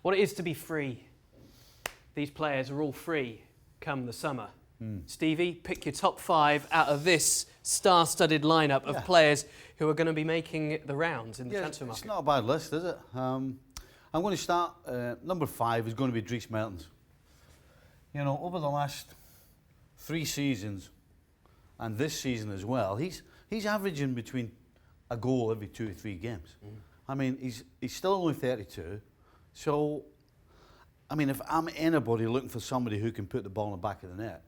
what it is to be free. These players are all free come the summer. Stevie, pick your top 5 out of this star-studded lineup of players who are going to be making the rounds in the transfer market. It's not a bad list, is it? I'm going to start, number 5 is going to be Dries Mertens. You know, over the last 3 seasons, and this season as well, he's averaging between a goal every 2 or 3 games. I mean, he's still only 32, so, I mean, if I'm anybody looking for somebody who can put the ball in the back of the net,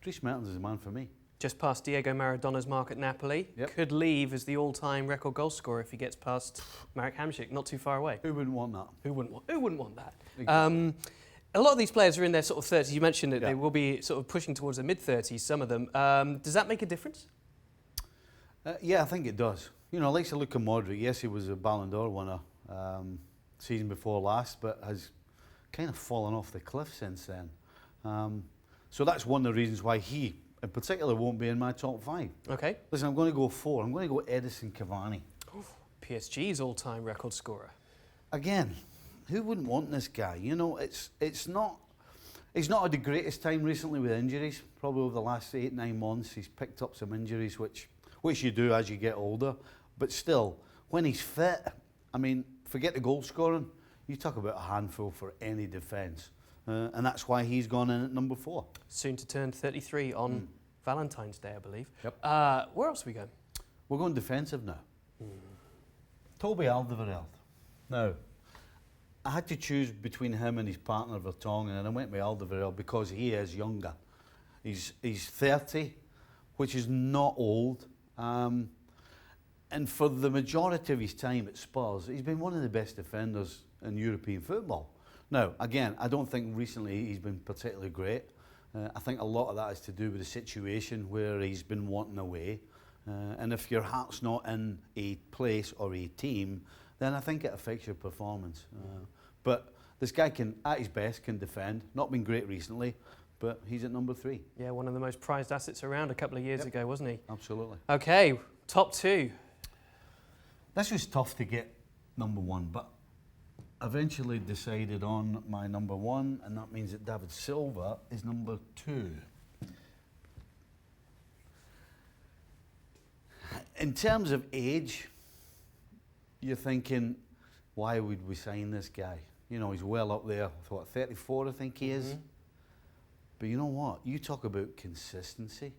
Dries Mertens is the man for me. Just past Diego Maradona's mark at Napoli. Could leave as the all-time record goal scorer if he gets past Marek Hamšík, not too far away. Who wouldn't want that? Who wouldn't want that? Exactly. A lot of these players are in their sort of 30s. You mentioned that they will be sort of pushing towards the mid-30s, some of them. Does that make a difference? Yeah, I think it does. You know, like Luka Modric, yes, he was a Ballon d'Or winner season before last, but has kind of fallen off the cliff since then. So that's one of the reasons why he, in particular, won't be in my top 5. Okay. Listen, I'm going to go 4. I'm going to go Edinson Cavani. Ooh, PSG's all-time record scorer. Again, who wouldn't want this guy? You know, it's not had the greatest time recently with injuries. Probably over the last 8-9 months, he's picked up some injuries, which you do as you get older. But still, when he's fit, I mean, forget the goal scoring. You talk about a handful for any defence. And that's why he's gone in at number 4. Soon to turn 33 on Valentine's Day, I believe. Yep. Where else are we going? We're going defensive now. Toby Alderweireld. Now, I had to choose between him and his partner Vertonghen, and I went with Alderweireld because he is younger. He's 30, which is not old. And for the majority of his time at Spurs, he's been one of the best defenders in European football. Now, again, I don't think recently he's been particularly great. I think a lot of that is to do with the situation where he's been wanting away. And if your heart's not in a place or a team, then I think it affects your performance. But this guy can, at his best, can defend. Not been great recently, but he's at number 3. Yeah, one of the most prized assets around a couple of years ago, wasn't he? Absolutely. Okay, top 2. This was tough to get number 1, but eventually decided on my number 1, and that means that David Silva is number 2. In terms of age, you're thinking, why would we sign this guy? You know, he's well up there, what, 34 I think he is. But you know what? You talk about consistency,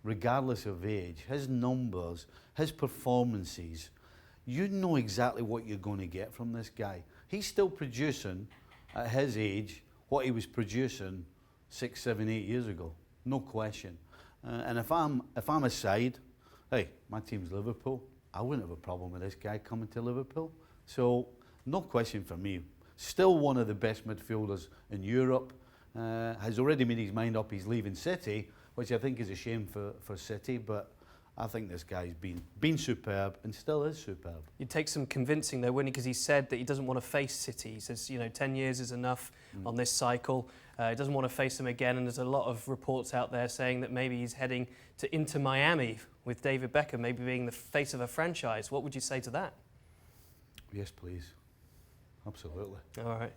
regardless of age, his numbers, his performances, you know exactly what you're going to get from this guy. He's still producing, at his age, what he was producing 6, 7, 8 years ago. No question. And if I'm a side, hey, my team's Liverpool, I wouldn't have a problem with this guy coming to Liverpool. So, no question for me. Still one of the best midfielders in Europe. Has already made his mind up he's leaving City, which I think is a shame for City, but I think this guy's been superb and still is superb. You'd take some convincing though, wouldn't he? Because he said that he doesn't want to face City. He says, you know, 10 years is enough on this cycle. He doesn't want to face them again, and there's a lot of reports out there saying that maybe he's heading to Inter Miami with David Beckham, maybe being the face of a franchise. What would you say to that? Yes, please. Absolutely. All right.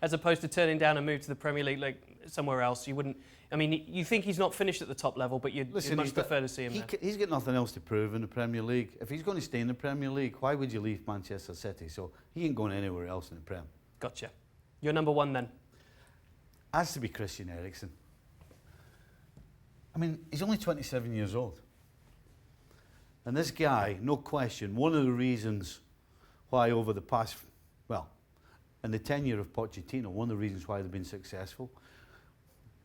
As opposed to turning down a move to the Premier League, like somewhere else, you wouldn't. I mean, you think he's not finished at the top level, but you'd much prefer to see him there. He's got nothing else to prove in the Premier League. If he's going to stay in the Premier League, why would you leave Manchester City? So he ain't going anywhere else in the Prem. Gotcha. Your number 1 then? Has to be Christian Eriksen. I mean, he's only 27 years old. And this guy, no question, one of the reasons why over the past, well, in the tenure of Pochettino, one of the reasons why they've been successful,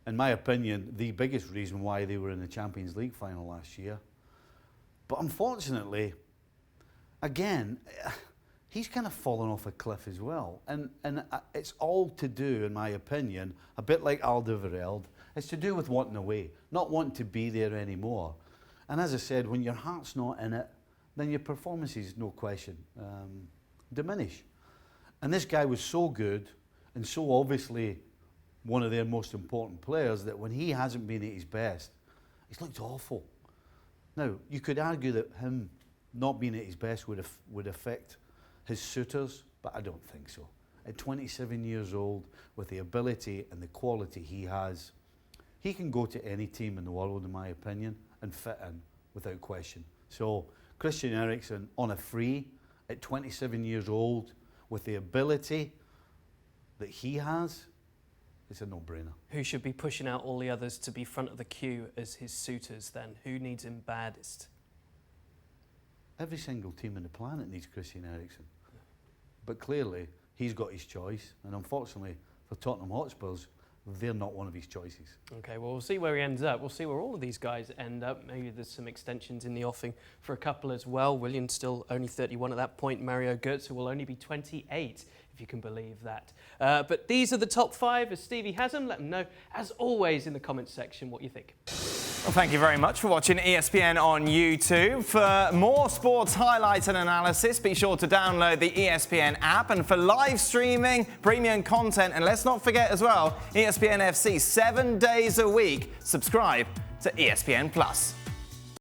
in my opinion, the biggest reason why they were in the Champions League final last year. But unfortunately, again, he's kind of fallen off a cliff as well. And it's all to do, in my opinion, a bit like Alderweireld, it's to do with wanting away, not wanting to be there anymore. And as I said, when your heart's not in it, then your performances, no question, diminish. And this guy was so good and so obviously one of their most important players that when he hasn't been at his best, he's looked awful. Now, you could argue that him not being at his best would affect his suitors, but I don't think so. at 27 years old, with the ability and the quality he has, he can go to any team in the world, in my opinion, and fit in without question. So Christian Eriksen on a free at 27 years old, with the ability that he has, it's a no-brainer. Who should be pushing out all the others to be front of the queue as his suitors then? Who needs him baddest? Every single team on the planet needs Christian Eriksen. But clearly, he's got his choice. And unfortunately, for Tottenham Hotspurs, they're not one of his choices. Okay, well, we'll see where he ends up. We'll see where all of these guys end up. Maybe there's some extensions in the offing for a couple as well. Willian's still only 31 at that point. Mario Götze will only be 28, if you can believe that. But these are the top 5 as Stevie has them. Let them know, as always, in the comments section what you think. Well, thank you very much for watching ESPN on YouTube. For more sports highlights and analysis, be sure to download the ESPN app. And for live streaming, premium content, and let's not forget as well, ESPN FC 7 days a week. Subscribe to ESPN Plus.